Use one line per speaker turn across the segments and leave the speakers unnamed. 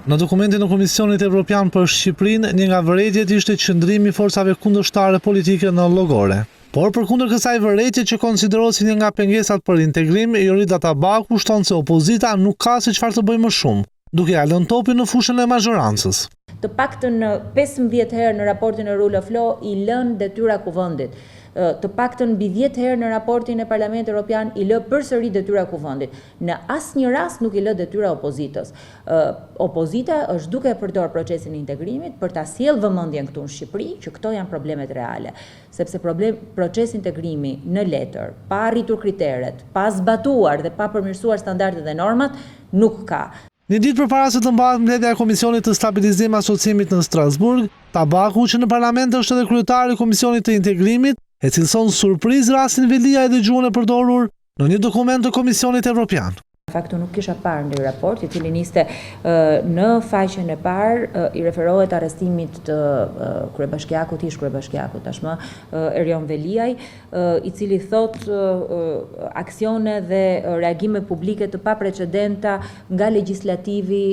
Në dokumentin e Komisionit Evropian për Shqipërinë, një nga vërejtjet ishte qëndrimi i forcave kundërshtare politike në llogore. Por përkundër kësaj vërejtje që konsiderohet si një nga pengesat për integrim, Jorida Tabaku shton se opozita nuk ka se çfarë të bëjë më shumë, duke ja lënë topin në fushën e mazhorancës.
Të paktën 15 herë në raportin e Rule of Law i lën detyra kuvendit. Të paktën mbi 10 herë në raportin e Parlamentit Evropian i lë përsëri detyra kuvendit. Në asnjë rast nuk i lë detyra opozitës. Opozita është duke përdor procesin e integrimit për ta sjellë vëmendjen këtu në Shqipëri që këto janë problemet reale, sepse procesi integrimi në letër, pa arritur kriteret, pa zbatuar dhe pa përmirësuar standardet dhe normat nuk ka.
Një ditë përpara se të mbahet mbledhja e Komisionit të Stabilizim Asociimit në Strasburg, Tabaku, që në parlament është edhe kryetari i Komisionit të Integrimit, e cilëson surprizë rastin Velia e dëgjuar e përdorur në një dokument të Komisionit Evropian.
Në fakt nuk kisha parë ndër raport, i cili niste në faqen e parë i referohet arrestimit të kryebashkiakut, ish kryebashkiakut tashmë Erion Veliaj, i cili thot aksione dhe reagime publike të paprecedenta nga legislativi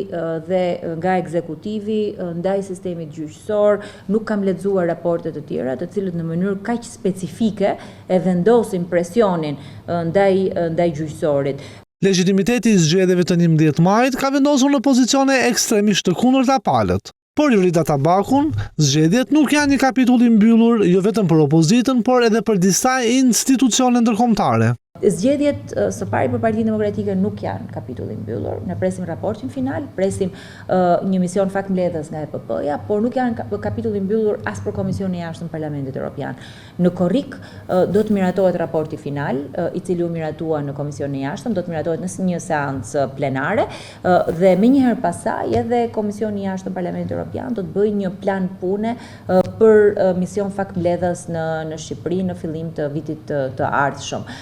dhe nga ekzekutivi ndaj sistemit gjyqësor. Nuk kam lexuar raportet të tjera, të cilët në mënyrë kaq specifike e vendosin presionin ndaj gjyqësorit.
Legitimiteti i zgjedhjeve të 11 majit ka vendosur në pozicione ekstremisht të kundërta palët. Por Jorida Tabakun, zgjedhjet nuk janë një kapitull i mbyllur jo vetëm për opozitën, por edhe për disa institucione ndërkombëtare.
Zgjedhjet së pari për Partinë Demokratike nuk janë kapitulli i mbyllur. Ne presim raportin final, presim një mision faktmbledhës nga EPP-ja, por nuk janë kapitulli i mbyllur as për Komisionin e Jashtëm të Parlamentit Evropian. Në korrik do të miratohet raporti final, i cili u miratua në Komisionin e Jashtëm, do të miratohet në një seancë plenare dhe menjëherë pasaj edhe Komisioni i Jashtëm të Parlamentit Evropian do të bëjë një plan pune për mision faktmbledhës në Shqipëri në fillim të vitit të ardhshëm.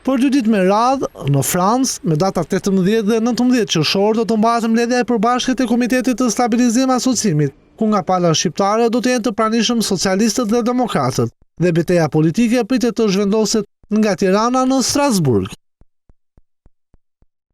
Për 2 ditë me radhë, në Francë, me datat 18 dhe 19 qershor do të mbahet mbledhja e përbashkët e Komitetit të Stabilizim Asociimit, ku nga pala shqiptare do të jenë të pranishëm socialistët dhe demokratët, dhe betejë politike pritet të zhvendoset nga Tirana në Strasburg.